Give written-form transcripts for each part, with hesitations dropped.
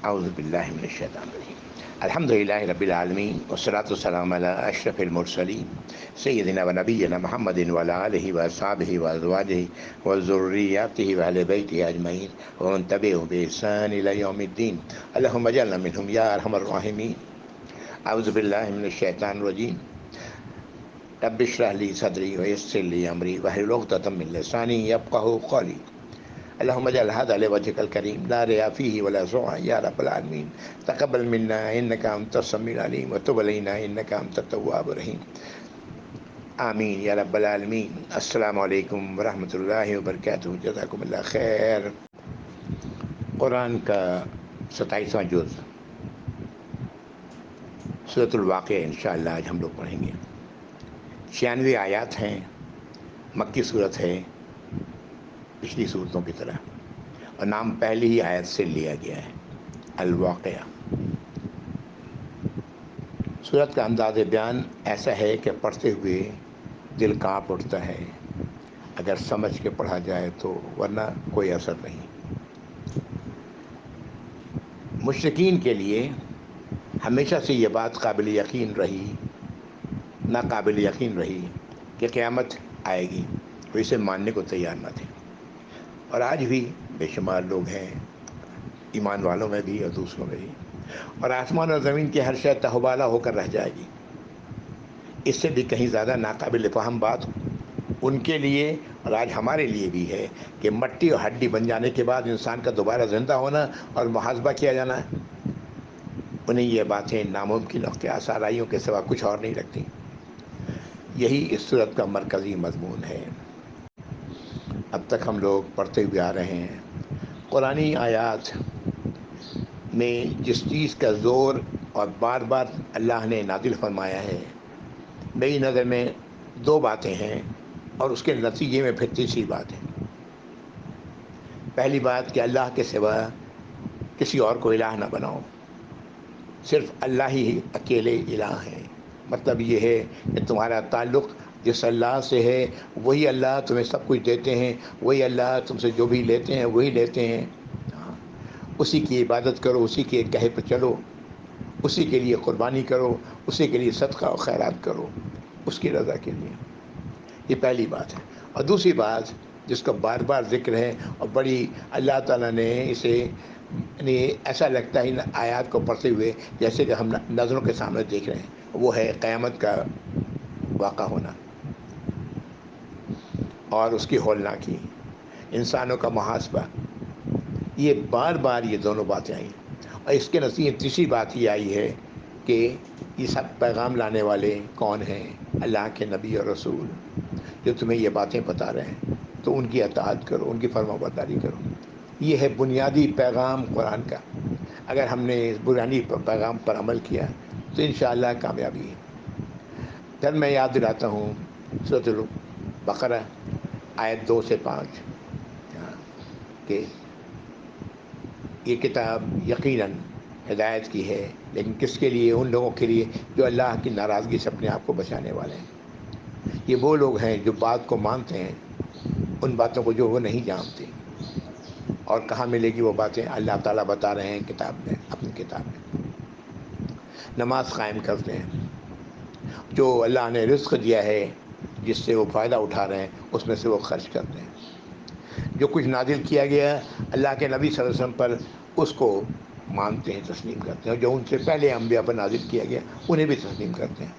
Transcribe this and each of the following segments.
اعوذ باللہ من الشیطان الرجیم الحمدللہ رب العالمین والصلاۃ والسلام علی اشرف المرسلین سیدنا و نبینا محمد وعلی آلہ واصحابہ وازواجہ وذریاتہ واہل بیتہ اجمعین ومن تبعہم بإحسان الی یوم الدین اللہم اجعلنا منہم یا ارحم الراحمین اعوذ باللہ من الشیطان الرجیم رب اشرح لی صدری ویسر لی امری واحلل عقدۃ من لسانی یفقہوا قولی اللهم اجعل هذا لوجهك الكريم لا رياء فيه ولا سمعة يا رب العالمين تقبل منا إنك أنت السميع العليم وتب علينا إنك أنت التواب الرحيم آمین یا رب العالمین۔ السلام علیکم ورحمۃ اللہ وبرکاتہ، جزاکم اللہ خیر۔ قرآن کا 27واں جز سورۃ الواقعہ انشاءاللہ آج ہم لوگ پڑھیں گے۔ 96 آیات ہیں، مکی صورت ہے پچھلی صورتوں کی طرح، اور نام پہلی ہی آیت سے لیا گیا ہے، الواقعہ۔ صورت کا انداز بیان ایسا ہے کہ پڑھتے ہوئے دل کانپ اٹھتا ہے اگر سمجھ کے پڑھا جائے تو، ورنہ کوئی اثر نہیں۔ مشرکین کے لیے ہمیشہ سے یہ بات قابل یقین رہی، ناقابل یقین رہی کہ قیامت آئے گی، وہ اسے ماننے کو تیار نہ تھے، اور آج بھی بے شمار لوگ ہیں، ایمان والوں میں بھی اور دوسروں میں بھی۔ اور آسمان اور زمین کی ہر شے تہوالہ ہو کر رہ جائے گی۔ اس سے بھی کہیں زیادہ ناقابل فہم بات ان کے لیے اور آج ہمارے لیے بھی ہے کہ مٹی اور ہڈی بن جانے کے بعد انسان کا دوبارہ زندہ ہونا اور محاسبہ کیا جانا، انہیں یہ باتیں ناممکن اور قیاس آرائیوں کے سوا کچھ اور نہیں لگتی۔ یہی اس صورت کا مرکزی مضمون ہے۔ اب تک ہم لوگ پڑھتے ہوئے آ رہے ہیں، قرآنی آیات میں جس چیز کا زور اور بار بار اللہ نے نازل فرمایا ہے، میری نظر میں 2 باتیں ہیں، اور اس کے نتیجے میں پھر تیسری بات ہے۔ پہلی بات کہ اللہ کے سوا کسی اور کو الہ نہ بناؤ، صرف اللہ ہی اکیلے الہ ہیں۔ مطلب یہ ہے کہ تمہارا تعلق جس اللہ سے ہے، وہی اللہ تمہیں سب کچھ دیتے ہیں، وہی اللہ تم سے جو بھی لیتے ہیں وہی لیتے ہیں۔ اسی کی عبادت کرو، اسی کے کہے پہ چلو، اسی کے لیے قربانی کرو، اسی کے لیے صدقہ و خیرات کرو، اس کی رضا کے لیے۔ یہ پہلی بات ہے۔ اور دوسری بات جس کا بار بار ذکر ہے، اور بڑی اللہ تعالیٰ نے اسے یعنی ایسا لگتا ہے ان آیات کو پڑھتے ہوئے جیسے کہ ہم نظروں کے سامنے دیکھ رہے ہیں، وہ ہے قیامت کا واقع ہونا اور اس کی ہولناکی، انسانوں کا محاسبہ۔ یہ بار بار یہ دونوں باتیں آئیں، اور اس کے نتیجے تیسری بات یہ آئی ہے کہ یہ سب پیغام لانے والے کون ہیں؟ اللہ کے نبی اور رسول، جو تمہیں یہ باتیں بتا رہے ہیں، تو ان کی اطاعت کرو، ان کی فرما برداری کرو۔ یہ ہے بنیادی پیغام قرآن کا۔ اگر ہم نے اس بنیادی پیغام پر عمل کیا تو انشاءاللہ کامیابی ہے۔ پھر میں یاد دلاتا ہوں سورۃ البقرہ آیت 2 سے 5 کہ یہ کتاب یقیناً ہدایت کی ہے، لیکن کس کے لیے؟ ان لوگوں کے لیے جو اللہ کی ناراضگی سے اپنے آپ کو بچانے والے ہیں۔ یہ وہ لوگ ہیں جو بات کو مانتے ہیں، ان باتوں کو جو وہ نہیں جانتے۔ اور کہاں ملے گی وہ باتیں؟ اللہ تعالیٰ بتا رہے ہیں کتاب میں، اپنی کتاب میں۔ نماز قائم کرتے ہیں، جو اللہ نے رزق دیا ہے جس سے وہ فائدہ اٹھا رہے ہیں، اس میں سے وہ خرچ کرتے ہیں۔ جو کچھ نازل کیا گیا اللہ کے نبی صلی اللہ علیہ وسلم پر، اس کو مانتے ہیں، تسلیم کرتے ہیں، اور جو ان سے پہلے انبیاء پر نازل کیا گیا انہیں بھی تسلیم کرتے ہیں،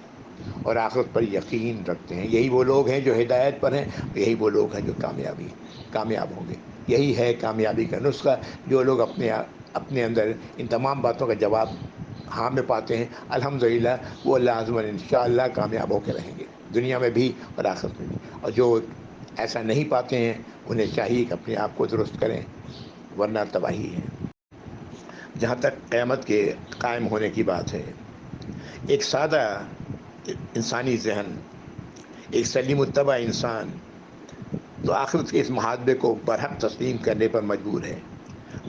اور آخرت پر یقین رکھتے ہیں۔ یہی وہ لوگ ہیں جو ہدایت پر ہیں، یہی وہ لوگ ہیں جو کامیاب ہوں گے۔ یہی ہے کامیابی کا نسخہ۔ جو لوگ اپنے اندر ان تمام باتوں کا جواب ہاں میں پاتے ہیں، الحمدللہ وہ اللہ عز و جل انشاءاللہ کامیاب ہو کے رہیں گے، دنیا میں بھی اور آخرت میں بھی۔ اور جو ایسا نہیں پاتے ہیں، انہیں چاہیے کہ اپنے آپ کو درست کریں، ورنہ تباہی ہے۔ جہاں تک قیامت کے قائم ہونے کی بات ہے، ایک سادہ انسانی ذہن، ایک سلیم الطبع انسان تو آخرت کے اس محاسبے کو برحق تسلیم کرنے پر مجبور ہے،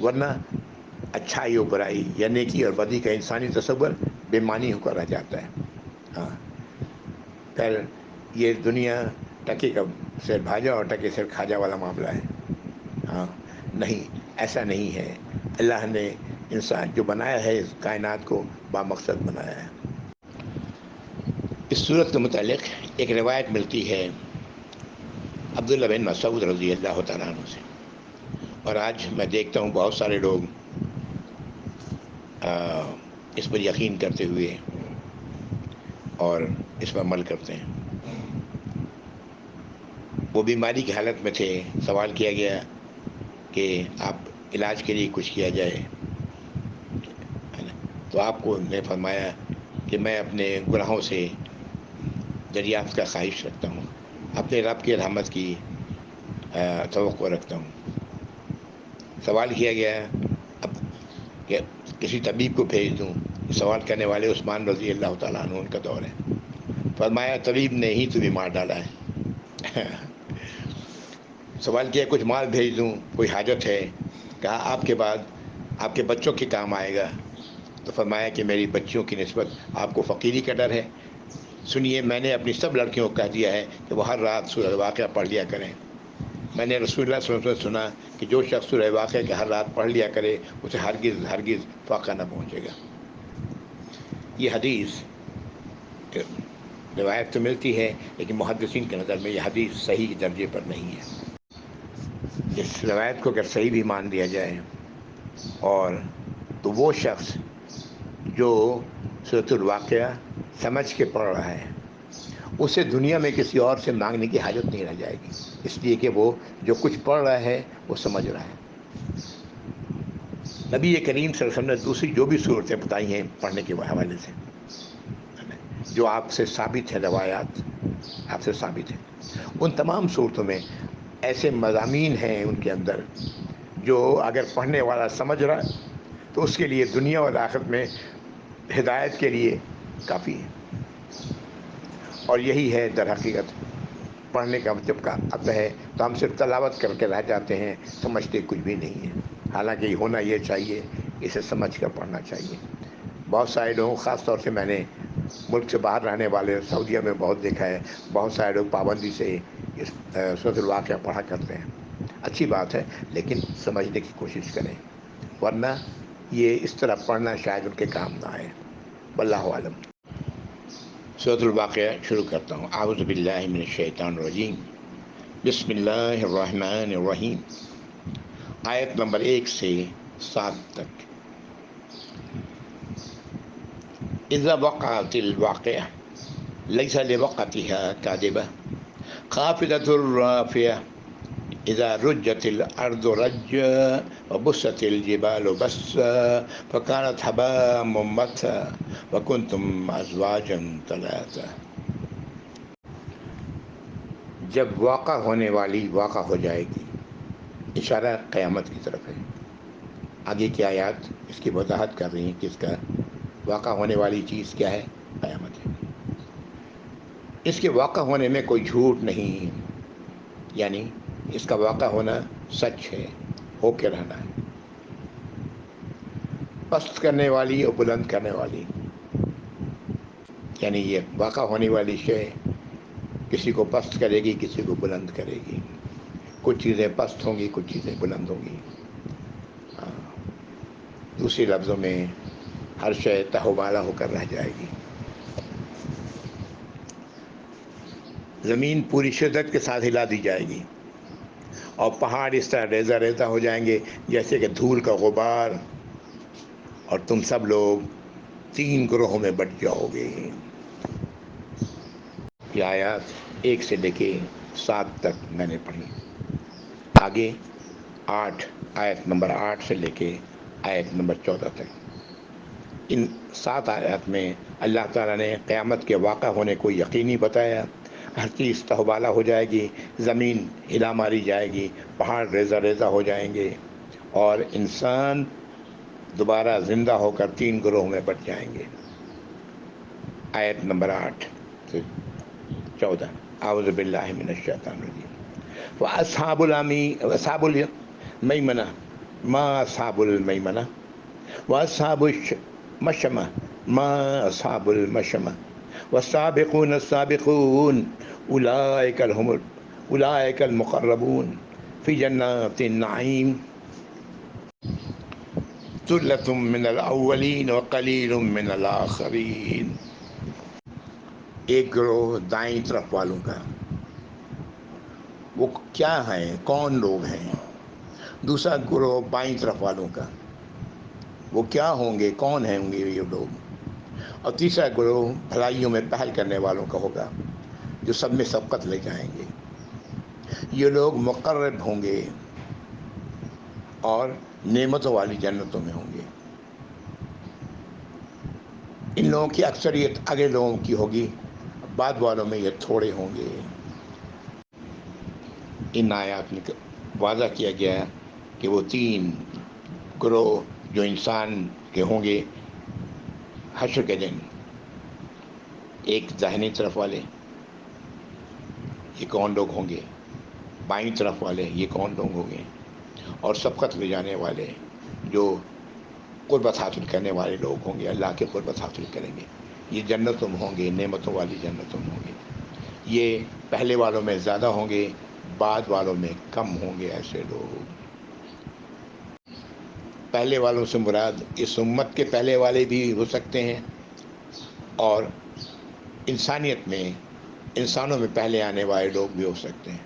ورنہ اچھائی و برائی یا نیکی اور بدی کا انسانی تصور بے معنی ہو کر رہ جاتا ہے۔ پھر یہ دنیا ٹکے کا سر بھاجا اور ٹکے سر کھاجا والا معاملہ ہے۔ نہیں، ایسا نہیں ہے۔ اللہ نے انسان جو بنایا ہے اس کائنات کو بامقصد بنایا ہے۔ اس صورت کے متعلق ایک روایت ملتی ہے عبداللہ بن مسعود رضی اللہ تعالیٰ عنہ سے، اور آج میں دیکھتا ہوں بہت سارے لوگ اس پر یقین کرتے ہوئے اور اس پر عمل کرتے ہیں۔ وہ بیماری کی حالت میں تھے، سوال کیا گیا کہ آپ علاج کے لیے کچھ کیا جائے، تو آپ کو نے فرمایا کہ میں اپنے گناہوں سے دریافت کا خواہش رکھتا ہوں، اپنے رب کی رحمت کی توقع رکھتا ہوں۔ سوال کیا گیا اب کہ کسی طبیب کو بھیج دوں، سوال کرنے والے عثمان رضی اللہ تعالیٰ عنہ ان کا دور ہے۔ فرمایا طبیب نے ہی تمہیں مار ڈالا ہے۔ سوال کیا کچھ مال بھیج دوں، کوئی حاجت ہے؟ کہا آپ کے بعد آپ کے بچوں کے کام آئے گا، تو فرمایا کہ میری بچیوں کی نسبت آپ کو فقیری کا ڈر ہے؟ سنیے، میں نے اپنی سب لڑکیوں کو کہہ دیا ہے کہ وہ ہر رات سورہ واقعہ پڑھ لیا کریں۔ میں نے رسول اللہ صلی اللہ علیہ وسلم سنا کہ جو شخص سورہ واقعہ کے ہر رات پڑھ لیا کرے اسے ہرگز فاقہ نہ پہنچے گا۔ یہ حدیث روایت تو ملتی ہے، لیکن محدثین کی نظر میں یہ حدیث صحیح درجے پر نہیں ہے۔ اس روایت کو اگر صحیح بھی مان لیا جائے اور تو وہ شخص جو سورۃ الواقعہ سمجھ کے پڑھ رہا ہے اسے دنیا میں کسی اور سے مانگنے کی حاجت نہیں رہ جائے گی، اس لیے کہ وہ جو کچھ پڑھ رہا ہے وہ سمجھ رہا ہے۔ نبی کریم صلی اللہ علیہ وسلم نے دوسری جو بھی صورتیں بتائی ہیں پڑھنے کے حوالے سے، جو آپ سے ثابت ہے، روایات آپ سے ثابت ہیں، ان تمام صورتوں میں ایسے مضامین ہیں ان کے اندر جو اگر پڑھنے والا سمجھ رہا ہے تو اس کے لیے دنیا اور آخرت میں ہدایت کے لیے کافی ہے۔ اور یہی ہے در حقیقت پڑھنے کا جب کا اب ہے تو ہم صرف تلاوت کر کے رہ جاتے ہیں، سمجھتے کچھ بھی نہیں ہے۔ حالانکہ یہ ہونا یہ چاہیے، اسے سمجھ کر پڑھنا چاہیے۔ بہت سارے لوگوں، خاص طور سے میں نے ملک سے باہر رہنے والے سعودیہ میں بہت دیکھا ہے، بہت سارے لوگ پابندی سے اس سورۃ الواقعہ پڑھا کرتے ہیں۔ اچھی بات ہے، لیکن سمجھنے کی کوشش کریں، ورنہ یہ اس طرح پڑھنا شاید ان کے کام نہ آئے۔ واللہ عالم۔ سورۃ الواقعہ شروع کرتا ہوں۔ اعوذ باللہ من الشیطان الرجیم، بسم اللہ الرحمن الرحیم۔ آیت نمبر 1 سے 7 تک۔ اذا وقعت الواقعہ لیس لوقعتها کاذبہ خافضۃ رافعہ اذا رجت الارض رجا وبست الجبال بسا فكانت هباء منبثا وكنتم ازواجا ثلاثا۔ جب واقع ہونے والی واقع ہو جائے گی، اشارہ قیامت کی طرف ہے۔ آگے کی آیات اس کی وضاحت کر رہی ہیں کہ اس کا واقع ہونے والی چیز کیا ہے؟ قیامت ہے۔ اس کے واقع ہونے میں کوئی جھوٹ نہیں، یعنی اس کا واقع ہونا سچ ہے، ہو کے رہنا ہے۔ پست کرنے والی اور بلند کرنے والی، یعنی یہ واقع ہونے والی شے کسی کو پست کرے گی، کسی کو بلند کرے گی۔ کچھ چیزیں پست ہوں گی، کچھ چیزیں بلند ہوں گی۔ دوسری لفظوں میں ہر شے تہوبالا ہو کر رہ جائے گی۔ زمین پوری شدت کے ساتھ ہلا دی جائے گی اور پہاڑ اس طرح ریزہ ریزہ ہو جائیں گے جیسے کہ دھول کا غبار، اور تم سب لوگ 3 گروہوں میں بٹ جاؤ گے۔ یہ آیات 1 سے لے کے 7 تک میں نے پڑھی۔ آگے آیت نمبر 8 سے لے کے آیت نمبر 14 تک۔ ان 7 آیات میں اللہ تعالیٰ نے قیامت کے واقع ہونے کو یقینی بتایا۔ ہر چیز تہوبالا ہو جائے گی، زمین ہلا ماری جائے گی، پہاڑ ریزہ ریزہ ہو جائیں گے، اور انسان دوبارہ زندہ ہو کر 3 گروہوں میں بٹ جائیں گے۔ آیت نمبر 8 سے 14۔ اعوذ باللہ من الشیطان الرجیم۔ وَأَصْحَابُ الْمَيْمَنَةِ مَا أَصْحَابُ الْمَيْمَنَةِ وَأَصْحَابُ الْمَشْأَمَةِ مَا أَصْحَابُ الْمَشْأَمَةِ وَالسَّابِقُونَ السَّابِقُونَ أُولَئِكَ الْمُقَرَّبُونَ فِي جَنَّاتِ النَّعِيمِ۔ ثلۃ من الاولین وقلیل من الآخرین. ایک گروہ دائیں طرف والوں کا، وہ کیا ہیں، کون لوگ ہیں. دوسرا گروہ بائیں طرف والوں کا، وہ کیا ہوں گے، کون ہوں گے یہ لوگ. اور تیسرا گروہ بھلائیوں میں پہل کرنے والوں کا ہوگا، جو سب میں سبقت لے جائیں گے. یہ لوگ مقرب ہوں گے اور نعمتوں والی جنتوں میں ہوں گے. ان لوگوں کی اکثریت اگلے لوگوں کی ہوگی، بعد والوں میں یہ تھوڑے ہوں گے. ان آیات میں واضح کیا گیا ہے کہ وہ تین گروہ جو انسان کے ہوں گے حشر کے دن. ایک داہنی طرف والے، یہ کون لوگ ہوں گے. بائیں طرف والے، یہ کون لوگ ہوں گے. اور سبقت لے جانے والے، جو قربت حاصل کرنے والے لوگ ہوں گے، اللہ کے قربت حاصل کریں گے. یہ جنتوں میں ہوں گے، نعمتوں والی جنتوں میں ہوں گے. یہ پہلے والوں میں زیادہ ہوں گے، بعد والوں میں کم ہوں گے. ایسے لوگ، پہلے والوں سے مراد اس امت کے پہلے والے بھی ہو سکتے ہیں، اور انسانیت میں، انسانوں میں پہلے آنے والے لوگ بھی ہو سکتے ہیں.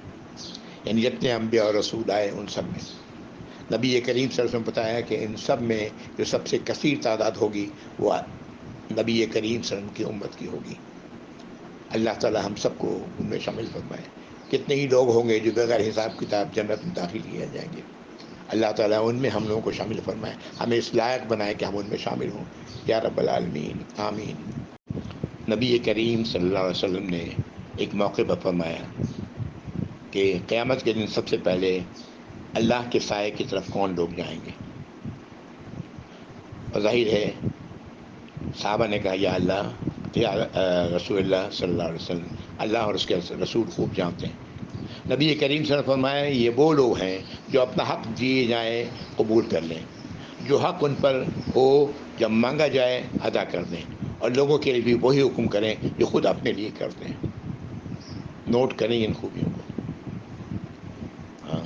یعنی جتنے انبیاء اور رسول آئے ان سب میں نبی کریم صلی اللہ علیہ وسلم نے بتایا کہ ان سب میں جو سب سے کثیر تعداد ہوگی وہ نبی کریم صلی اللہ علیہ وسلم کی امت کی ہوگی. اللہ تعالی ہم سب کو ان میں شامل فرمائے. کتنے ہی لوگ ہوں گے جو بغیر حساب کتاب جنت میں داخل کیے جائیں گے. اللہ تعالیٰ ان میں ہم لوگوں کو شامل فرمائے، ہمیں اس لائق بنائے کہ ہم ان میں شامل ہوں. یا رب العالمین، آمین. نبی کریم صلی اللہ علیہ وسلم نے ایک موقع پر فرمایا کہ قیامت کے دن سب سے پہلے اللہ کے سائے کی طرف کون لوگ جائیں گے. اور ظاہر ہے صحابہ نے کہا یا اللہ، یا رسول اللہ صلی اللہ علیہ وسلم، اللہ اور اس کے رسول خوب جانتے ہیں. نبی کریم صلی اللہ علیہ وسلم فرمایا یہ وہ لوگ ہیں جو اپنا حق دیے جائیں قبول کر لیں، جو حق ان پر ہو جب مانگا جائے ادا کر دیں، اور لوگوں کے لیے بھی وہی حکم کریں جو خود اپنے لیے کرتے ہیں. نوٹ کریں ان خوبیوں کو. ہاں،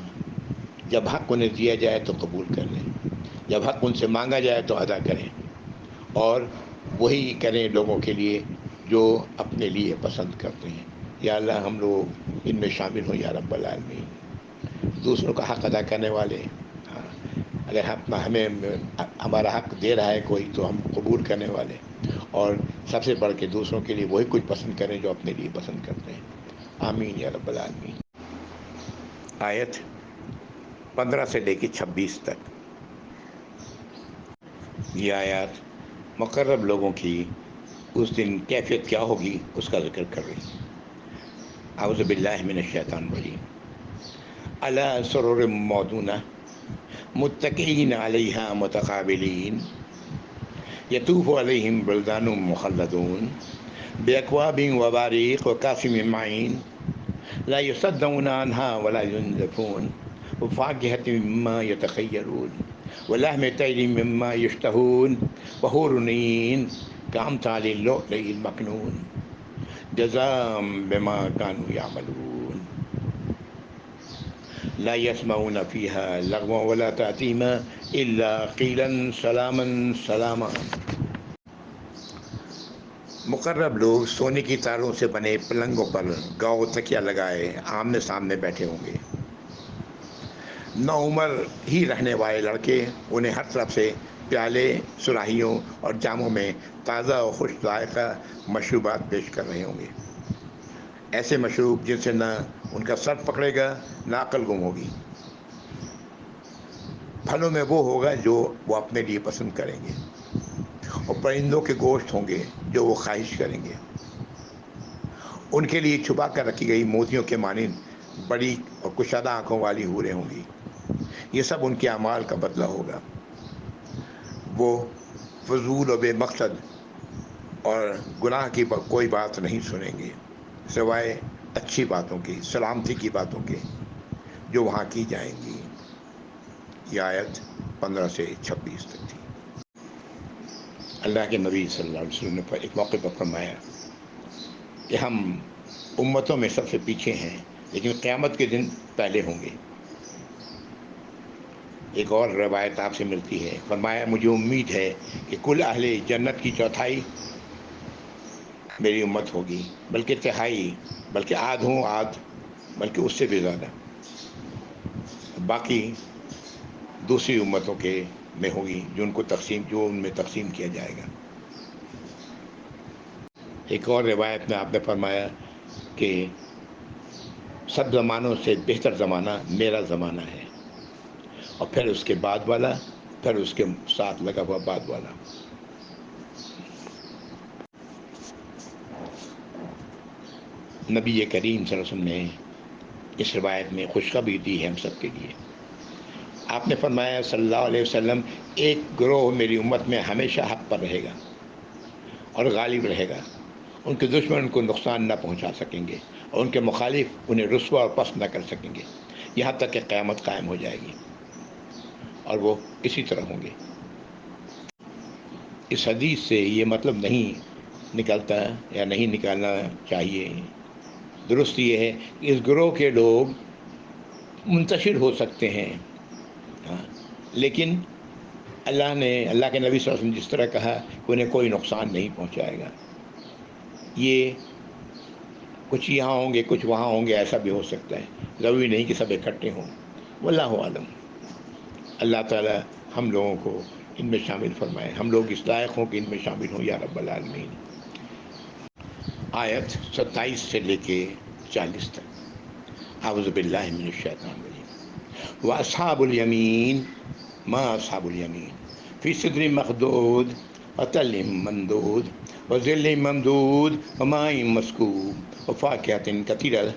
جب حق انہیں دیا جائے تو قبول کر لیں، جب حق ان سے مانگا جائے تو ادا کریں، اور وہی کریں لوگوں کے لیے جو اپنے لیے پسند کرتے ہیں. یا اللہ ہم لوگ ان میں شامل ہوں یا رب العالمین. دوسروں کا حق ادا کرنے والے. ہاں، اگر ہمیں ہمارا حق دے رہا ہے کوئی تو ہم قبول کرنے والے، اور سب سے بڑھ کے دوسروں کے لیے وہی کچھ پسند کریں جو اپنے لیے پسند کرتے ہیں. آمین یا رب العالمین. آیت 15 سے لے کے 26 تک یہ آیات مقرب لوگوں کی اس دن کیفیت کیا ہوگی اس کا ذکر کر رہی. اعوذ باللہ من الشیطان الرجیم. علی سرر موضونہ متکئین علیہا متقابلین یطوف علیہم ولدان مخلدون باکواب واباریق وکأس من معین لا یصدعون عنہا ولا ینزفون وفاکہۃ مما یتخیرون ولحم طیر مما یشتہون وحور عین کامثال اللؤلؤ المکنون جزاء بما كانوا يعملون لا يسمعون فيها لغوا ولا تأثيما إلا قيلا سلاما سلاما. مقرب لوگ سونے کی تاروں سے بنے پلنگوں پر گاؤ تکیا لگائے آمنے سامنے بیٹھے ہوں گے. نو عمر ہی رہنے والے لڑکے انہیں ہر طرف سے پیالے، سراہیوں اور جاموں میں تازہ اور خوش ذائقہ مشروبات پیش کر رہے ہوں گے. ایسے مشروب جن سے نہ ان کا سر پکڑے گا نہ عقل گم ہوگی. پھلوں میں وہ ہوگا جو وہ اپنے لیے پسند کریں گے، اور پرندوں کے گوشت ہوں گے جو وہ خواہش کریں گے. ان کے لیے چھپا کر رکھی گئی موتیوں کے مانند بڑی اور کشادہ آنکھوں والی حوریں ہوں گی. یہ سب ان کے اعمال کا بدلہ ہوگا. وہ فضول و بے مقصد اور گناہ کی کوئی بات نہیں سنیں گے سوائے اچھی باتوں کی، سلامتی کی باتوں کے جو وہاں کی جائیں گی. یہ آیت 15 سے 26 تک تھی. اللہ کے نبی صلی اللہ علیہ وسلم نے ایک موقع پر فرمایا کہ ہم امتوں میں سب سے پیچھے ہیں، لیکن قیامت کے دن پہلے ہوں گے. ایک اور روایت آپ سے ملتی ہے، فرمایا مجھے امید ہے کہ کل اہل جنت کی چوتھائی میری امت ہوگی، بلکہ تہائی، بلکہ آدھوں آدھ، بلکہ اس سے بھی زیادہ، باقی دوسری امتوں کے میں ہوگی جو ان میں تقسیم کیا جائے گا۔ ایک اور روایت میں آپ نے فرمایا کہ سب زمانوں سے بہتر زمانہ میرا زمانہ ہے، اور پھر اس کے بعد والا، پھر اس کے ساتھ لگا ہوا بعد والا۔ نبی کریم صلی اللہ علیہ وسلم نے اس روایت میں خوشخبری دی ہے ہم سب کے لیے۔ آپ نے فرمایا صلی اللہ علیہ وسلم، ایک گروہ میری امت میں ہمیشہ حق پر رہے گا اور غالب رہے گا، ان کے دشمن ان کو نقصان نہ پہنچا سکیں گے، اور ان کے مخالف انہیں رسوا اور پست نہ کر سکیں گے، یہاں تک کہ قیامت قائم ہو جائے گی، اور وہ اسی طرح ہوں گے۔ اس حدیث سے یہ مطلب نہیں نکلتا یا نہیں نکالنا چاہیے، درست یہ ہے کہ اس گروہ کے لوگ منتشر ہو سکتے ہیں، ہاں، لیکن اللہ کے نبی صلی اللہ علیہ وسلم جس طرح کہا کہ انہیں کوئی نقصان نہیں پہنچائے گا۔ یہ کچھ یہاں ہوں گے، کچھ وہاں ہوں گے، ایسا بھی ہو سکتا ہے، ضروری نہیں کہ سب اکٹھے ہوں، واللہ عالم۔ اللہ تعالی ہم لوگوں کو ان میں شامل فرمائے، ہم لوگ اس لائق ہوں کہ ان میں شامل ہوں، یا رب العالمین۔ آیت 27 سے لے کے 40 تک، اعوذ باللہ من الشیطان الرجیم۔ واصحاب الیمین ما اصحاب الیمین فی صدر مخدود وطل ممدود وظل ممدود وماء مسکوب وفاکہۃ کثیرۃ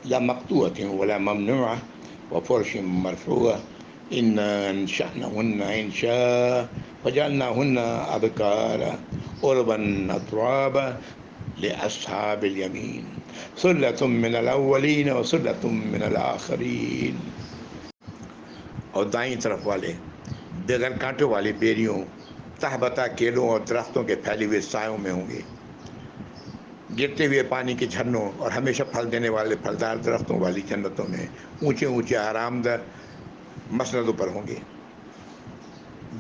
لا مقطوعۃ ولا ممنوعۃ وفرش مرفوعۃ انا انشأناہن انشاء فجعلناہن ابکارا عربا اترابا لأصحاب الیمین ثلۃ من الاولین وثلۃ من الآخرین۔ اور دائیں طرف والے بغیر کانٹوں والی بیریوں، تہبتا کیلوں اور درختوں کے پھیلے ہوئے سایوں میں ہوں گے، گرتے ہوئے پانی کے جھرنوں اور ہمیشہ پھل دینے والے پھلدار درختوں والی جنتوں میں اونچے اونچے آرام دہ مسندوں پر ہوں گے۔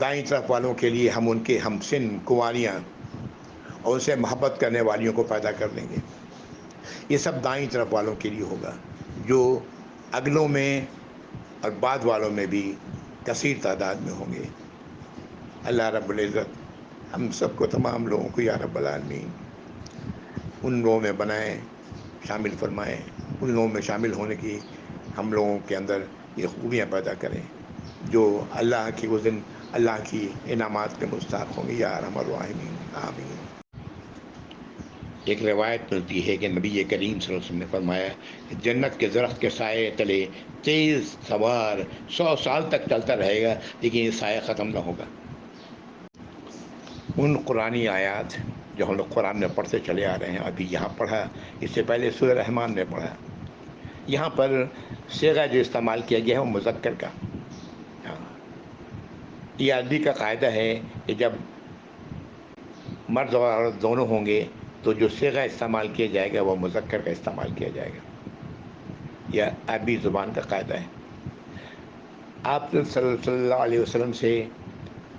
دائیں طرف والوں کے لیے ہم ان کے ہم سن کنواریاں اور ان سے محبت کرنے والیوں کو پیدا کر دیں گے۔ یہ سب دائیں طرف والوں کے لیے ہوگا، جو اگلوں میں اور بعد والوں میں بھی کثیر تعداد میں ہوں گے۔ اللہ رب العزت ہم سب کو، تمام لوگوں کو یا رب العالمین ان لوگوں میں بنائیں، شامل فرمائیں، ان لوگوں میں شامل ہونے کی ہم لوگوں کے اندر یہ خوبیاں پیدا کریں جو اللہ کی اس دن اللہ کی انعامات کے مستحق ہوں گے، یا ارحم الراحمین، آمین۔ ایک روایت ملتی ہے کہ نبی کریم صلی اللہ علیہ وسلم نے فرمایا کہ جنت کے درخت کے سائے تلے تیز سوار 100 سال تک چلتا رہے گا، لیکن یہ سایہ ختم نہ ہوگا۔ ان قرآنی آیات جو ہم لوگ قرآن میں پڑھتے چلے آ رہے ہیں، ابھی یہاں پڑھا، اس سے پہلے سورہ رحمان میں پڑھا، یہاں پر صیغہ جو استعمال کیا گیا ہے وہ مذکر کا، ہاں، یہ عربی کا قاعدہ ہے کہ جب مرد اور عورت دونوں ہوں گے تو جو صیغہ استعمال کیا جائے گا وہ مذکر کا استعمال کیا جائے گا، یہ عربی زبان کا قاعدہ ہے۔ آپ صلی اللہ علیہ وسلم سے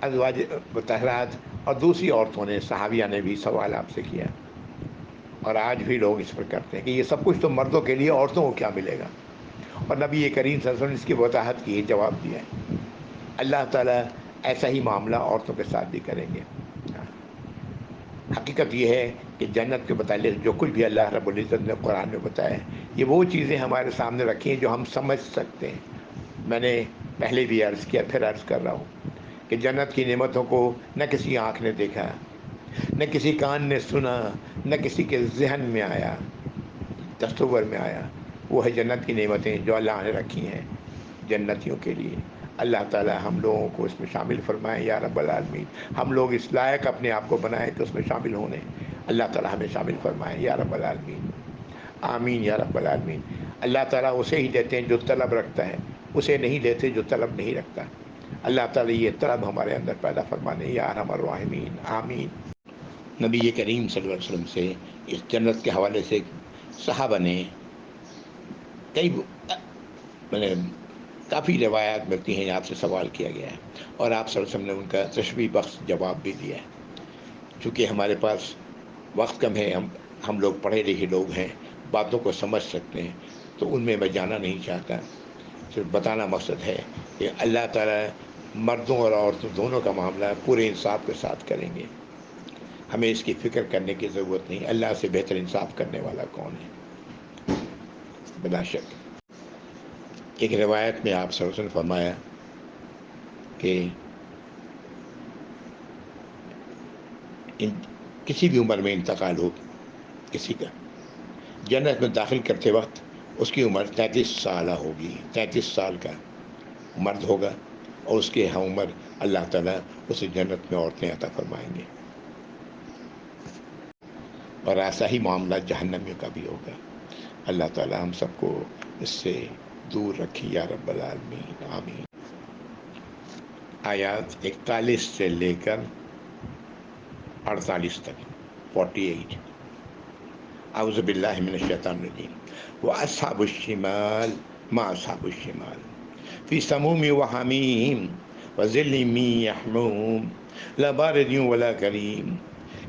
ازواج مطہرات اور دوسری عورتوں نے، صحابیہ نے بھی سوال آپ سے کیا، اور آج بھی لوگ اس پر کرتے ہیں کہ یہ سب کچھ تو مردوں کے لیے، عورتوں کو کیا ملے گا؟ اور نبی کریم صلی اللہ علیہ وسلم نے اس کی وضاحت کی، جواب دیا ہے، اللہ تعالیٰ ایسا ہی معاملہ عورتوں کے ساتھ بھی کریں گے۔ حقیقت یہ ہے کہ جنت کے متعلق جو کچھ بھی اللہ رب العزت نے قرآن میں بتایا ہے، یہ وہ چیزیں ہمارے سامنے رکھی ہیں جو ہم سمجھ سکتے ہیں۔ میں نے پہلے بھی عرض کیا، پھر عرض کر رہا ہوں کہ جنت کی نعمتوں کو نہ کسی آنکھ نے دیکھا، نہ کسی کان نے سنا، نہ کسی کے ذہن میں آیا، تصور میں آیا، وہ ہے جنت کی نعمتیں جو اللہ نے رکھی ہیں جنتیوں کے لیے۔ اللہ تعالی ہم لوگوں کو اس میں شامل فرمائے یا رب العالمین، ہم لوگ اس لائق اپنے آپ کو بنائیں کہ اس میں شامل ہونے، اللہ تعالی ہمیں شامل فرمائے یا رب العالمین، آمین یا رب العالمین۔ اللہ تعالیٰ اسے ہی دیتے ہیں جو طلب رکھتا ہے، اسے نہیں دیتے جو طلب نہیں رکھتا۔ اللہ تعالیٰ یہ طلب ہمارے اندر پیدا فرمانے یا ارحم الراحمین، آمین۔ نبی کریم صلی اللہ علیہ وسلم سے اس جنت کے حوالے سے صحابہ نے کئی کافی روایات ملتی ہیں، آپ سے سوال کیا گیا ہے اور آپ صلی اللہ علیہ وسلم نے ان کا تشبیہ بخش جواب بھی دیا ہے۔ چونکہ ہمارے پاس وقت کم ہے، ہم لوگ پڑھے لکھے لوگ ہیں، باتوں کو سمجھ سکتے ہیں، تو ان میں جانا نہیں چاہتا، صرف بتانا مقصد ہے کہ اللہ تعالیٰ مردوں اور عورتوں دونوں کا معاملہ پورے انصاف کے ساتھ کریں گے۔ ہمیں اس کی فکر کرنے کی ضرورت نہیں، اللہ سے بہتر انصاف کرنے والا کون ہے؟ بلا شک ایک روایت میں آپ صلی اللہ علیہ وسلم نے فرمایا کہ کسی بھی عمر میں انتقال ہو کسی کا، جنت میں داخل کرتے وقت اس کی عمر 33 سالہ ہوگی، 33 سال کا مرد ہوگا، اور اس کے ہم عمر اللہ تعالیٰ اسے جنت میں عورتیں عطا فرمائیں گے، اور ایسا ہی معاملہ جہنمیوں کا بھی ہوگا۔ اللہ تعالیٰ ہم سب کو اس سے دور رکھی یا رب العالمین، آمین۔ آیات 41 سے لے کر 48 تک، 48۔ اعوذ باللہ من الشیطان الرجیم۔ واصحاب الشمال ما اصحاب الشمال فی سموم وحمیم وظل من یحموم لا بارد ولا کریم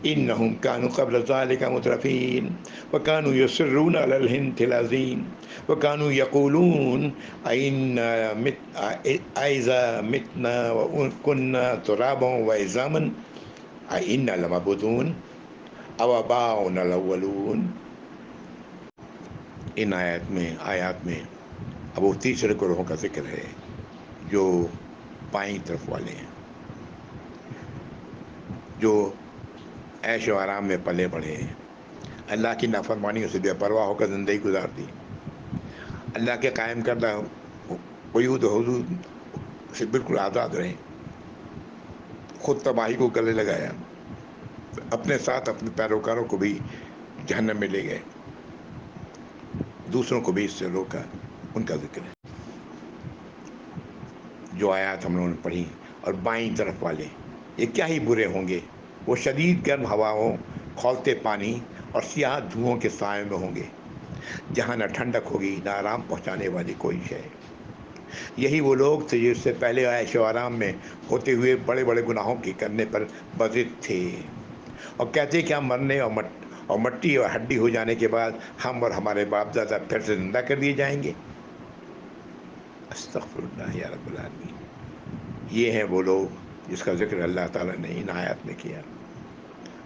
انہم كانوا قبل ذلك مترفین وكانوا يصرون على الحنث العظیم وكانوا يقولون أإذا متنا وكنا ترابا وعظاما أإنا لمبعوثون أو آباؤنا الأولون۔ ان آیات میں اب وہ تیسرے گروہوں کا ذکر ہے جو بائیں طرف والے ہیں، جو عیش و آرام میں پلے بڑھے ہیں، اللہ کی نافرمانیوں سے بے پرواہ ہو کر زندگی گزار دی، اللہ کے قائم کردہ قیود و حدود سے بالکل آزاد رہے، خود تباہی کو گلے لگایا، اپنے ساتھ اپنے پیروکاروں کو بھی جہنم میں لے گئے، دوسروں کو بھی اس سے روکا، ان کا ذکر ہے۔ جو آیات ہم لوگوں نے پڑھی، اور بائیں طرف والے یہ کیا ہی برے ہوں گے، وہ شدید گرم ہواؤں، کھولتے پانی اور سیاہ دھوؤں کے سائے میں ہوں گے، جہاں نہ ٹھنڈک ہوگی نہ آرام پہنچانے والی کوئی شے۔ یہی وہ لوگ تھے جس سے پہلے عیش و آرام میں ہوتے ہوئے بڑے بڑے گناہوں کے کرنے پر بضد تھے، اور کہتے کہ ہم مرنے اور مٹی اور ہڈی ہو جانے کے بعد ہم اور ہمارے باپ دادا پھر سے زندہ کر دیے جائیں گے۔ استغفر اللہ یا رب العالمین۔ یہ ہیں وہ لوگ جس کا ذکر اللہ تعالیٰ نے ان آیات میں کیا۔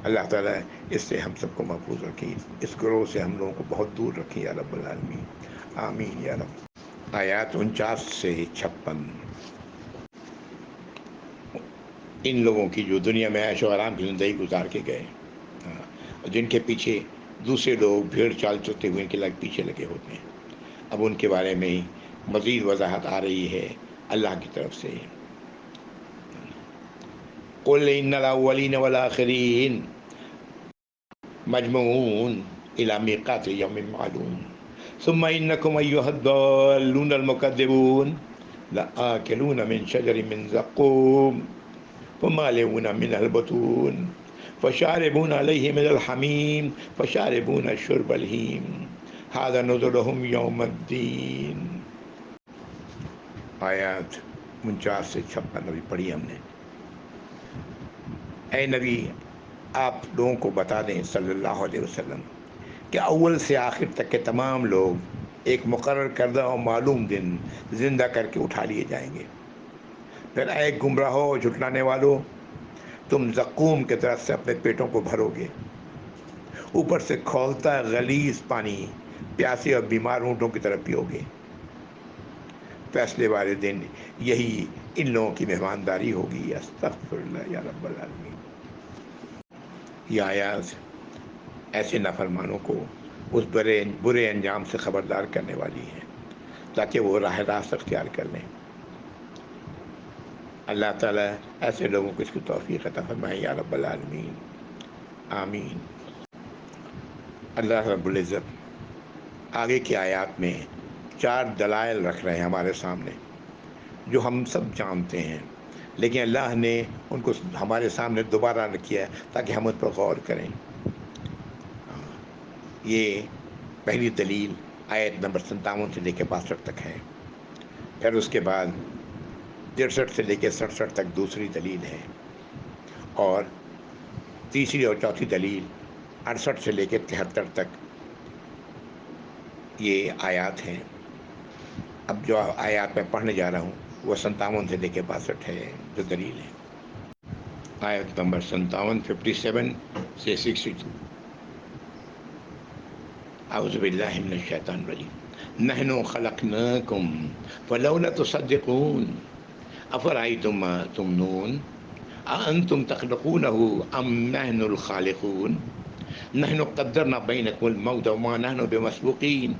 اللہ تعالیٰ اس سے ہم سب کو محفوظ رکھی، اس گروہ سے ہم لوگوں کو بہت دور رکھی یا رب العالمین، آمین یا رب۔ آیات 49 سے 56۔ ان لوگوں کی جو دنیا میں عیش و آرام کی زندگی گزار کے گئے، جن کے پیچھے دوسرے لوگ بھیڑ چال چلتے ہوئے ان کے پیچھے لگے ہوتے ہیں، اب ان کے بارے میں مزید وضاحت آ رہی ہے اللہ کی طرف سے۔ قل ان الاولین والآخرین مجموعون الی میقات یوم معلوم ثم انکم ایھا الضالون المکذبون لآکلون من شجر من زقوم فمالئون منها البطون فشاربون علیہ من الحمیم فشاربون شرب الہیم ھذا نزلهم یوم الدین۔ آیات 49 سے 56 ابھی پڑھی ہم نے۔ اے نبی، آپ لوگوں کو بتا دیں صلی اللہ علیہ وسلم کہ اول سے آخر تک کے تمام لوگ ایک مقرر کردہ اور معلوم دن زندہ کر کے اٹھا لیے جائیں گے۔ پھر اے گمراہوں اور جھٹلانے والوں، تم زقوم کی طرف سے اپنے پیٹوں کو بھرو گے، اوپر سے کھولتا غلیظ پانی پیاسے اور بیمار اونٹوں کی طرف پیو گے۔ فیصلے والے دن یہی ان لوگوں کی مہمانداری ہوگی۔ استغفر اللہ یا رب العالمین۔ یہ آیات ایسے نافرمانوں کو اس برے انجام سے خبردار کرنے والی ہے تاکہ وہ راہ راست اختیار کر لیں۔ اللہ تعالیٰ ایسے لوگوں کو اس کی توفیق عطا فرمائے یا رب العالمین، آمین۔ اللہ رب العزت آگے کی آیات میں 4 دلائل رکھ رہے ہیں ہمارے سامنے جو ہم سب جانتے ہیں، لیکن اللہ نے ان کو ہمارے سامنے دوبارہ رکھیا ہے تاکہ ہم ان پر غور کریں۔ یہ پہلی دلیل آیت نمبر 57 سے لے کے 62 تک ہے۔ پھر اس کے بعد 63 سے لے کے 67 تک دوسری دلیل ہے، اور تیسری اور چوتھی دلیل 68 سے لے کے 73 تک یہ آیات ہیں۔ اب جو آیات میں پڑھنے جا رہا ہوں وہ 57 سے لے کے 62 ہے جو دلیل ہے۔ آیت نمبر 57 57 سے 62۔ اعوذ باللہ من الشیطان الرجیم۔ نحن خلقناکم فلولا تصدقون افرأیتم ما تمنون اانتم تخلقونه ام نحن الخالقون نحن قدرنا بینکم الموت وما نحن بمسبوقین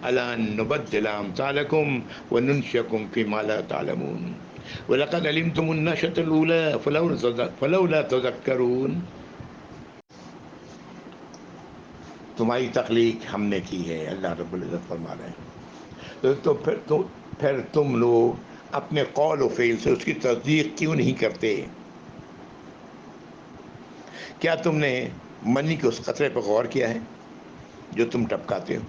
الا ان نبدل امثالکم وننشئکم فیما لا تعلمون وَلَقَدْ عَلِمْتُمُ النَّشْأَةَ الْأُولَىٰ فَلَوْلَا تَذَكَّرُونَ۔ تمہاری تخلیق ہم نے کی ہے، اللہ رب العزت فرما رہے ہیں، پھر تم لوگ اپنے قول و فعل سے اس کی تصدیق کیوں نہیں کرتے؟ کیا تم نے منی کے اس قطرے پر غور کیا ہے جو تم ٹپکاتے ہو؟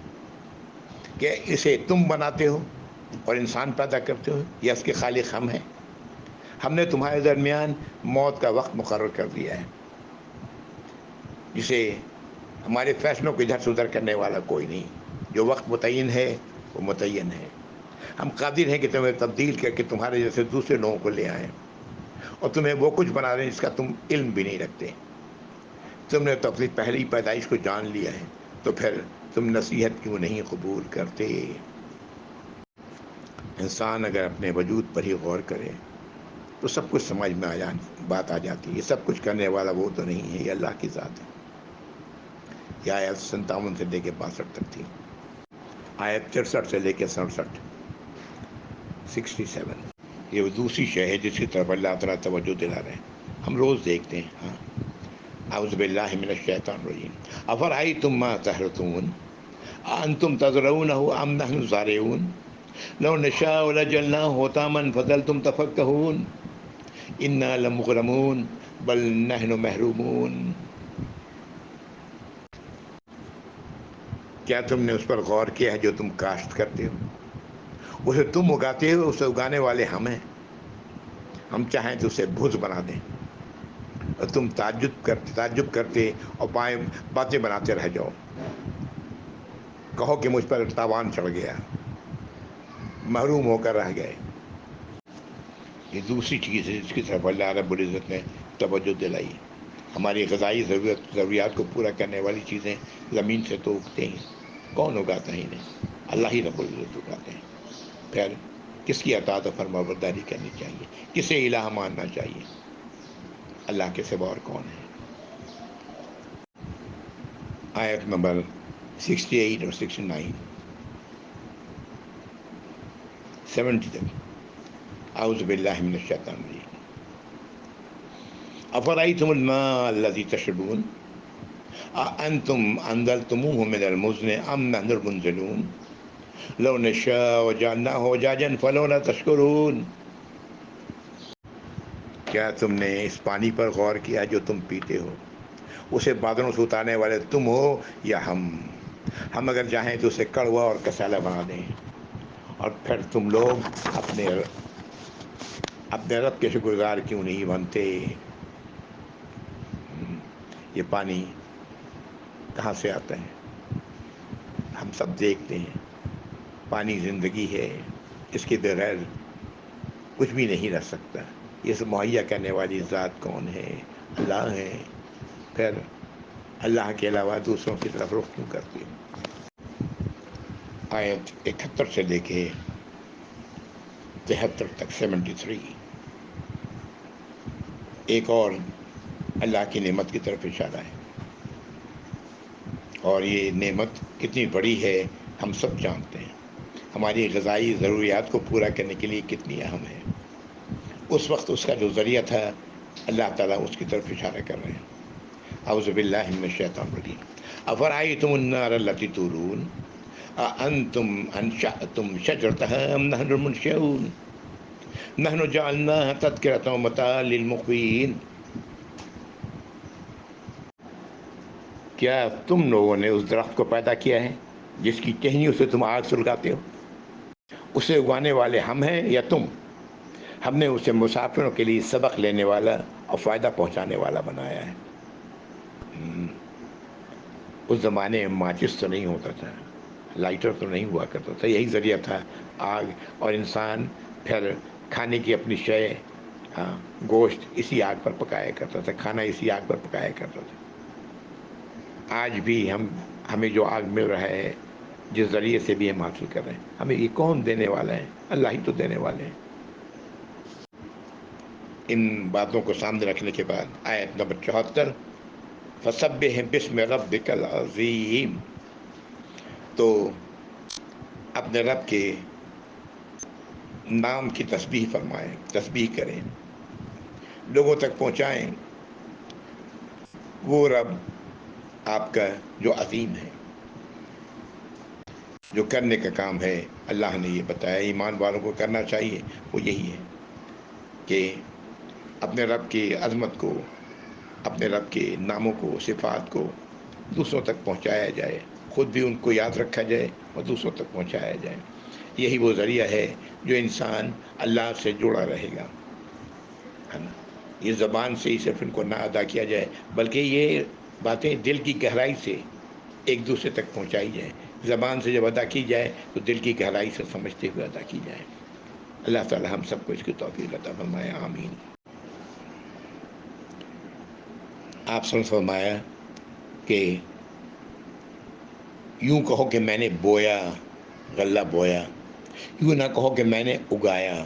کہ اسے تم بناتے ہو اور انسان پیدا کرتے ہو، یا اس کے خالق ہم ہیں؟ ہم نے تمہارے درمیان موت کا وقت مقرر کر دیا ہے، جسے ہمارے فیصلوں کو ادھر سے ادھر کرنے والا کوئی نہیں۔ جو وقت متعین ہے وہ متعین ہے۔ ہم قادر ہیں کہ تمہیں تبدیل کر کے تمہارے جیسے دوسرے لوگوں کو لے آئیں، اور تمہیں وہ کچھ بنا دیں جس کا تم علم بھی نہیں رکھتے۔ تم نے تو اپنی پہلی پیدائش کو جان لیا ہے، تو پھر تم نصیحت کیوں نہیں قبول کرتے؟ انسان اگر اپنے وجود پر ہی غور کرے تو سب کچھ سمجھ میں بات آ جاتی ہے۔ یہ سب کچھ کرنے والا وہ تو نہیں ہے، یہ اللہ کی ذات ہے۔ یہ آیت 57 سے لے کے 62 تک تھی۔ آیت 63 سے لے کے 67 67، یہ وہ دوسری شے ہے جس کی طرف اللہ تعالیٰ توجہ دلا رہے ہیں، ہم روز دیکھتے ہیں۔ ہاں، اعوذ باللہ من الشیطان الرجیم۔ افرأیتم ما تحرثون اانتم تزرعونہ ام نحن الزارعون لو نشاء لجعلناہ حطاما فظلتم تفکہون انا لمغرمون بل نحن محرومون۔ کیا تم نے اس پر غور کیا ہے جو تم کاشت کرتے ہو؟ اسے تم اگاتے ہو، اسے اگانے والے ہم ہیں۔ ہم چاہیں تو اسے بھوز بنا دیں، اور تم تعجب کرتے اور باتیں بناتے رہ جاؤ، کہو کہ مجھ پر تاوان چڑھ گیا، محروم ہو کر رہ گئے۔ یہ دوسری چیز ہے جس کی طرف اللہ رب العزت نے توجہ دلائی۔ ہماری غذائی ضروریات کو پورا کرنے والی چیزیں زمین سے تو اگتے ہیں، کون اگاتا ہے انہیں؟ اللہ ہی رب العزت اگاتے ہیں۔ پھر کس کی اطاعت و فرمانبرداری کرنی چاہیے؟ کسے الہ ماننا چاہیے؟ اللہ کے سوا اور کون ہے؟ آیت نمبر 68 اور 69 70 تک۔ اعوذ باللہ من الشیطان الرجیم۔ افرأیتم الماء الذی تشربون اانتم انزلتموه من المزن ام نحن المنزلون لو نشاء جعلناه أجاجا فلولا تشکرون۔ کیا تم نے اس پانی پر غور کیا جو تم پیتے ہو؟ اسے بادلوں سے اتارنے والے تم ہو یا ہم؟ ہم اگر چاہیں تو اسے کڑوا اور کسالہ بنا دیں، اور پھر تم لوگ اپنے رب کے شکر گزار کیوں نہیں بنتے؟ یہ پانی کہاں سے آتا ہے؟ ہم سب دیکھتے ہیں، پانی زندگی ہے، اس کے بغیر کچھ بھی نہیں رہ سکتا۔ یہ سب مہیا کرنے والی ذات کون ہے؟ اللہ ہے۔ پھر اللہ کے علاوہ دوسروں کی طرف رخ کیوں کرتے ہیں؟ آیت 71 سے لے کے 73 تک 73، ایک اور اللہ کی نعمت کی طرف اشارہ ہے، اور یہ نعمت کتنی بڑی ہے ہم سب جانتے ہیں۔ ہماری غذائی ضروریات کو پورا کرنے کے لیے کتنی اہم ہے۔ اس وقت اس کا جو ذریعہ تھا اللہ تعالیٰ اس کی طرف اشارہ کر رہے ہیں۔ اعوذ باللہ من الشیطان الرجیم۔ افرأیتم النار التی تورون اانتم انشأتم شجرتها ام نحن المنشئون نحن جعلناها تذکرة ومتاعا للمقوین۔ کیا تم لوگوں نے اس درخت کو پیدا کیا ہے جس کی ٹہنیوں سے تم آگ سلگاتے ہو؟ اسے اگانے والے ہم ہیں یا تم؟ ہم نے اسے مسافروں کے لیے سبق لینے والا اور فائدہ پہنچانے والا بنایا ہے۔ اس زمانے میں ماچس تو نہیں ہوتا تھا، لائٹر تو نہیں ہوا کرتا تھا، یہی ذریعہ تھا آگ، اور انسان پھر کھانے کی اپنی شے، گوشت اسی آگ پر پکایا کرتا تھا، کھانا اسی آگ پر پکایا کرتا تھا۔ آج بھی ہمیں جو آگ مل رہا ہے، جس ذریعے سے بھی ہم حاصل کر رہے ہیں، ہمیں یہ کون دینے والا ہے؟ اللہ ہی تو دینے والے ہیں۔ ان باتوں کو سامنے رکھنے کے بعد آیت نمبر 74، فسبح بسم ربک العظیم، تو اپنے رب کے نام کی تسبیح فرمائیں، تسبیح کریں، لوگوں تک پہنچائیں وہ رب آپ کا جو عظیم ہے، جو کرنے کا کام ہے اللہ نے یہ بتایا ایمان والوں کو کرنا چاہیے، وہ یہی ہے کہ اپنے رب کی عظمت کو، اپنے رب کے ناموں کو، صفات کو دوسروں تک پہنچایا جائے، خود بھی ان کو یاد رکھا جائے اور دوسروں تک پہنچایا جائے۔ یہی وہ ذریعہ ہے جو انسان اللہ سے جڑا رہے گا، ہے نا۔ یہ زبان سے ہی صرف ان کو نہ ادا کیا جائے، بلکہ یہ باتیں دل کی گہرائی سے ایک دوسرے تک پہنچائی جائے۔ زبان سے جب ادا کی جائے تو دل کی گہرائی سے سمجھتے ہوئے ادا کی جائے۔ اللہ تعالی ہم سب کو اس کی توفیق عطا فرمائے، آمین۔ آپ سے فرمایا کہ یوں کہو کہ میں نے بویا، غلہ بویا، یوں نہ کہو کہ میں نے اگایا۔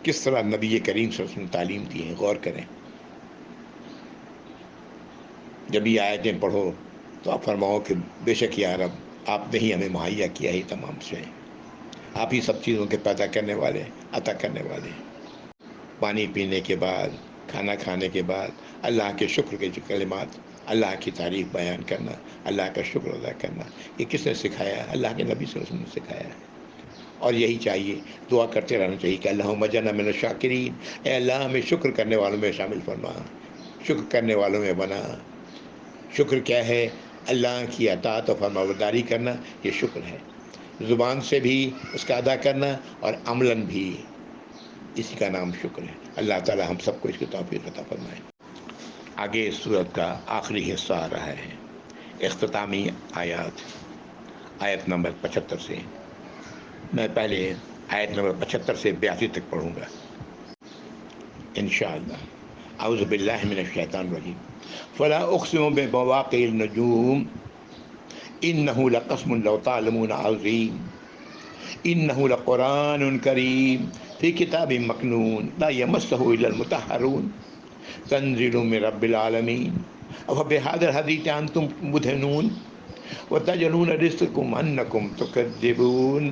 کس طرح نبی کریم صلی اللہ علیہ وسلم تعلیم دی ہے، غور کریں۔ جب یہ آیتیں پڑھو تو آپ فرماؤ کہ بے شک یا رب، آپ نے ہی ہمیں مہیا کیا ہے تمام سے، آپ ہی سب چیزوں کے پیدا کرنے والے، عطا کرنے والے۔ پانی پینے کے بعد، کھانا کھانے کے بعد اللہ کے شکر کے کلمات، اللہ کی تعریف بیان کرنا، اللہ کا شکر ادا کرنا، یہ کس نے سکھایا؟ اللہ کے نبی صلی اللہ علیہ وسلم نے سکھایا ہے۔ اور یہی چاہیے، دعا کرتے رہنا چاہیے کہ اللہم اجعلنا من الشاکرین، اے اللہ ہمیں شکر کرنے والوں میں شامل فرما، شکر کرنے والوں میں بنا۔ شکر کیا ہے؟ اللہ کی اطاعت و فرمانبرداری کرنا، یہ شکر ہے۔ زبان سے بھی اس کا ادا کرنا اور عملاً بھی، اسی کا نام شکر ہے۔ اللہ تعالی ہم سب کو اس کی توفیق عطا فرمائے۔ آگے اس صورت کا آخری حصہ آ رہا ہے، اختتامی آیات، آیت نمبر 75 سے۔ میں پہلے آیت نمبر 75 سے 82 تک پڑھوں گا انشاءاللہ۔ اعوذ باللہ من الشیطان الرجیم۔ فلا اقسم بمواقع النجوم انہ لقسم لو تعلمون عظیم انہ لقرآن کریم فی کتاب مکنون لا یمسہ الا المطہرون تنزیل من رب العالمین افبہذا الحدیث انتم مدہنون وتجعلون رزقکم انکم تکذبون۔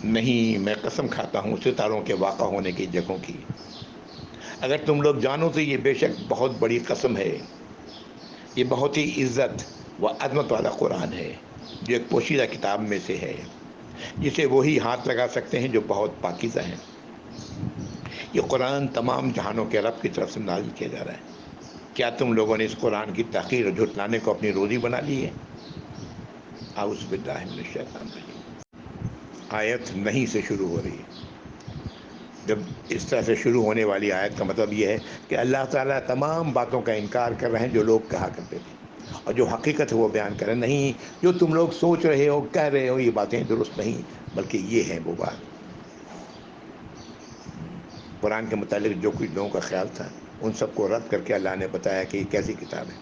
نہیں، میں قسم کھاتا ہوں ستاروں کے واقع ہونے کی جگہوں کی، اگر تم لوگ جانو تو یہ بے شک بہت بڑی قسم ہے، یہ بہت ہی عزت و عظمت والا قرآن ہے، جو ایک پوشیدہ کتاب میں سے ہے، جسے وہی ہاتھ لگا سکتے ہیں جو بہت پاکیزہ ہیں۔ یہ قرآن تمام جہانوں کے رب کی طرف سے نازل کیا جا رہا ہے۔ کیا تم لوگوں نے اس قرآن کی تحقیر اور جھٹلانے کو اپنی روزی بنا لی ہے؟ اعوذ باللہ من الشیطان الرجیم۔ آیت نہیں سے شروع ہو رہی ہے۔ جب اس طرح سے شروع ہونے والی آیت کا مطلب یہ ہے کہ اللہ تعالیٰ تمام باتوں کا انکار کر رہے ہیں جو لوگ کہا کرتے تھے، اور جو حقیقت ہے وہ بیان کر رہے ہیں۔ نہیں، جو تم لوگ سوچ رہے ہو، کہہ رہے ہو، یہ باتیں درست نہیں، بلکہ یہ ہے وہ بات۔ قرآن کے متعلق جو کچھ لوگوں کا خیال تھا، ان سب کو رد کر کے اللہ نے بتایا کہ یہ کیسی کتاب ہے۔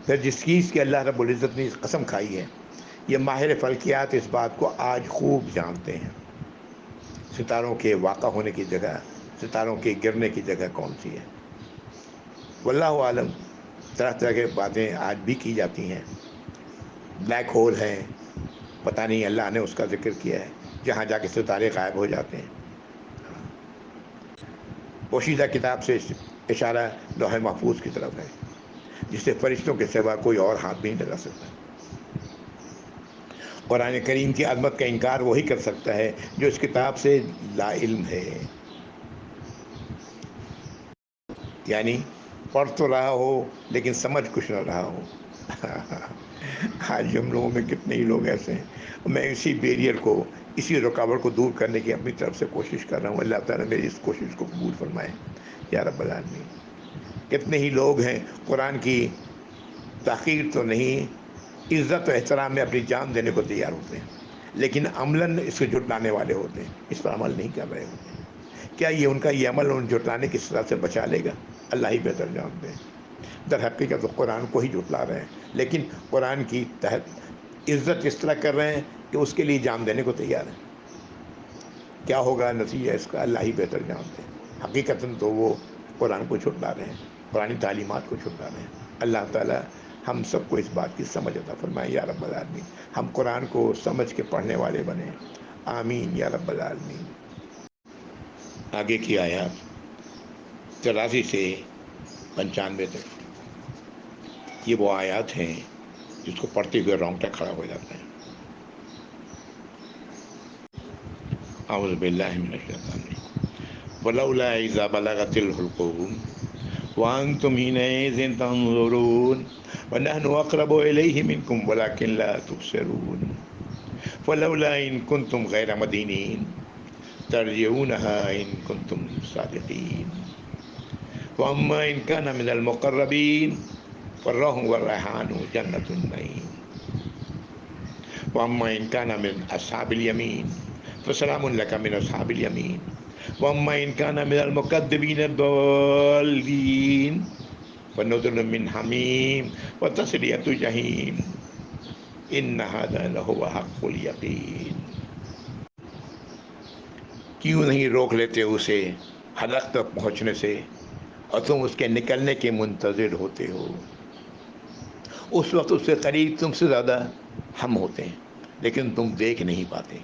پھر جس چیز کی اللہ رب العزت نے قسم کھائی ہے، یہ ماہر فلکیات اس بات کو آج خوب جانتے ہیں۔ ستاروں کے واقع ہونے کی جگہ، ستاروں کے گرنے کی جگہ کون سی ہے؟ واللہ عالم۔ طرح طرح کے باتیں آج بھی کی جاتی ہیں، بلیک ہول ہیں، پتہ نہیں اللہ نے اس کا ذکر کیا ہے، جہاں جا کے ستارے غائب ہو جاتے ہیں۔ پوشیدہ کتاب سے اشارہ لوح محفوظ کی طرف ہے، جسے فرشتوں کے سوا کوئی اور ہاتھ بھی نہیں لگا سکتا۔ قرآن کریم کی عظمت کا انکار وہی کر سکتا ہے جو اس کتاب سے لا علم ہے، یعنی پڑھ تو رہا ہو لیکن سمجھ کچھ نہ رہا ہو۔ آج ہم لوگوں میں کتنے ہی لوگ ایسے ہیں. میں اسی بیریئر کو، اسی رکاوٹ کو دور کرنے کی اپنی طرف سے کوشش کر رہا ہوں. اللہ تعالیٰ میری اس کوشش کو قبول فرمائے یا رب العالمین. کتنے ہی لوگ ہیں قرآن کی تحقیر تو نہیں، عزت و احترام میں اپنی جان دینے کو تیار ہوتے ہیں، لیکن عملاً اس کو جھٹلانے والے ہوتے ہیں، اس پر عمل نہیں کر رہے ہوتے ہیں. کیا یہ ان کا یہ عمل ان جھٹلانے کی سزا سے بچا لے گا؟ اللہ ہی بہتر جانتے ہیں. در حقیقت تو قرآن کو ہی جھٹلا رہے ہیں، لیکن قرآن کی تحت عزت اس طرح کر رہے ہیں کہ اس کے لیے جان دینے کو تیار ہیں. کیا ہوگا نتیجہ اس کا؟ اللہ ہی بہتر جانتے ہیں. حقیقتاً تو وہ قرآن کو جھٹلا رہے ہیں، قرآن تعلیمات کو جھٹلا رہے ہیں. اللہ تعالیٰ ہم سب کو اس بات کی سمجھ عطا فرمائے یا رب العالمین. ہم قرآن کو سمجھ کے پڑھنے والے بنیں. آمین یا رب العالمین. آگے کی آیات 83 سے 95 تک یہ وہ آیات ہیں جس کو پڑھتے ہوئے رونگٹے کھڑا ہو جاتا ہے. اعوذ باللہ من الشیطان الرجیم. ولولا اذا بلغت الحلقوم وانتم حينئذ تنظرون ونحن اقرب اليه منكم ولكن لا تبصرون فلولا ان كنتم غير مدينين ترجعونها ان كنتم صادقين واما ان كان من المقربين فالروح والريحان جنة النعيم واما ان كان من اصحاب اليمين فسلام لك من اصحاب اليمين واما ان كان من المكذبين الضالين فنزل من حميم وتصلية جحيم ان هذا لهو حق اليقين. کیوں نہیں روک لیتے اسے حلق تک پہنچنے سے اور تم اس کے نکلنے کے منتظر ہوتے ہو؟ اس وقت اس سے قریب تم سے زیادہ ہم ہوتے ہیں، لیکن تم دیکھ نہیں پاتے.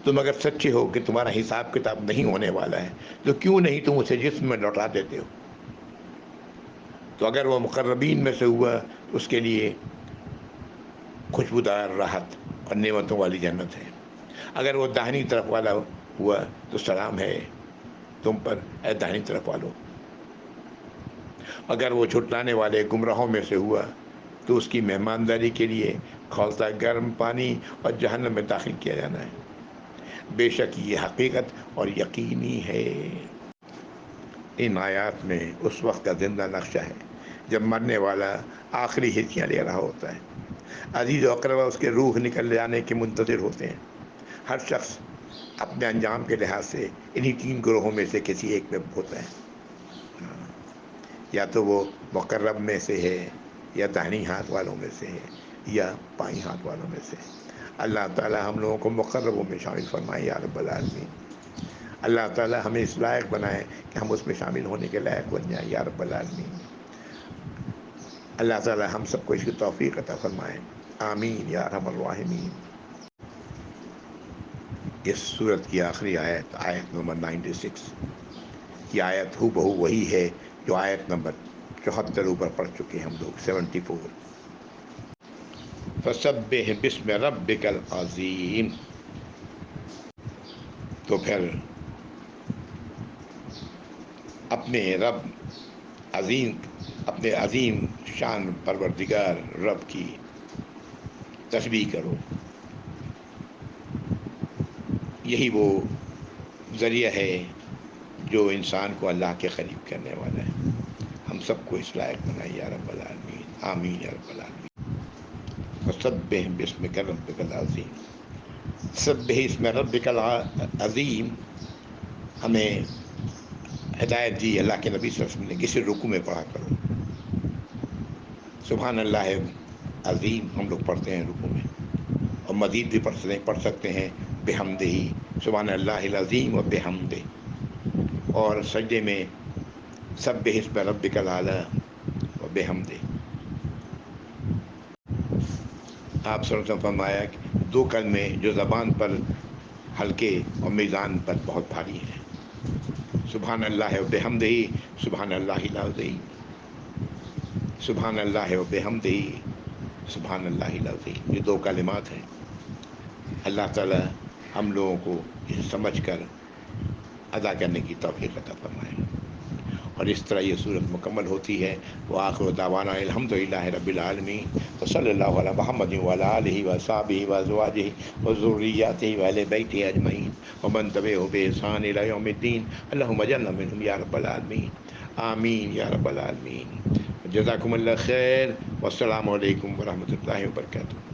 تم اگر سچے ہو کہ تمہارا حساب کتاب نہیں ہونے والا ہے تو کیوں نہیں تم اسے جسم میں لوٹا دیتے ہو؟ تو اگر وہ مقربین میں سے ہوا تو اس کے لیے خوشبودار راحت اور نعمتوں والی جنت ہے. اگر وہ داہنی طرف والا ہوا تو سلام ہے تم پر اے داہنی طرف والو. اگر وہ جھٹلانے والے گمراہوں میں سے ہوا تو اس کی مہمانداری کے لیے کھولتا گرم پانی اور جہنم میں داخل کیا جانا ہے. بے شک یہ حقیقت اور یقینی ہے. ان آیات میں اس وقت کا زندہ نقشہ ہے جب مرنے والا آخری ہچکیاں لے رہا ہوتا ہے. عزیز و اقربا اس کے روح نکل جانے کے منتظر ہوتے ہیں. ہر شخص اپنے انجام کے لحاظ سے انہی 3 گروہوں میں سے کسی ایک میں ہوتا ہے. یا تو وہ مقرب میں سے ہے، یا داہنی ہاتھ والوں میں سے ہے، یا بائیں ہاتھ والوں میں سے. اللہ تعالی ہم لوگوں کو مقربوں میں شامل فرمائے یا رب العالمین. اللہ تعالی ہمیں اس لائق بنائے کہ ہم اس میں شامل ہونے کے لائق بن جائیں یا رب العالمین. اللہ تعالی ہم سب کو اس کی توفیق عطا فرمائے. آمین یا ارحم الراحمین. اس صورت کی آخری آیت، آیت نمبر 96، یہ آیت ہو بہو وہی ہے جو آیت نمبر 74 اوپر پڑھ چکے ہم لوگ، 74. فسبح بسم ربک العظیم. تو پھر اپنے رب عظیم، اپنے عظیم شان پروردگار رب کی تسبیح کرو. یہی وہ ذریعہ ہے جو انسان کو اللہ کے قریب کرنے والا ہے. ہم سب کو اس لائق بنائے یا رب العالمین. آمین یا رب العالمین. فسبح باسمک ربک العظیم. سبح اسم ربک العظیم ہمیں ہدایت دی اللہ کے نبی صلی اللہ علیہ وسلم نے، کسی رکوع میں پڑھا کرو. سبحان اللہ عظیم ہم لوگ پڑھتے ہیں رکوع میں، اور مزید بھی پڑھ سکتے ہیں بحمدہ، سبحان اللہ العظیم و بحمدہ. اور سجدے میں سبح اسم ربک الاعلی و بحمدہ. آپ صلی اللہ علیہ وسلم فرمایا کہ 2 کلمے جو زبان پر ہلکے اور میزان پر بہت بھاری ہیں، سبحان اللہ و بحمدہ، سبحان اللہ العظیم. سبحان اللہ و بحمدہ، سبحان اللہ العظیم. یہ 2 کلمات ہیں. اللہ تعالی ہم لوگوں کو اسے سمجھ کر ادا کرنے کی توفیق عطا فرمائے. اور اس طرح یہ صورت مکمل ہوتی ہے. وآخر دعوانا الحمدللہ رب العالمین وصلی اللہ علی محمد وعلی آلہ وصحبہ وازواجہ وذریاتہ وأہل بیتہ اجمعین ومن تبعهم بإحسان إلی یوم الدین. اللہم اجعلنا منہم یا رب العالمین. آمین یا رب العالمین. جزاکم اللہ خیر. والسلام علیکم ورحمۃ اللہ وبرکاتہ.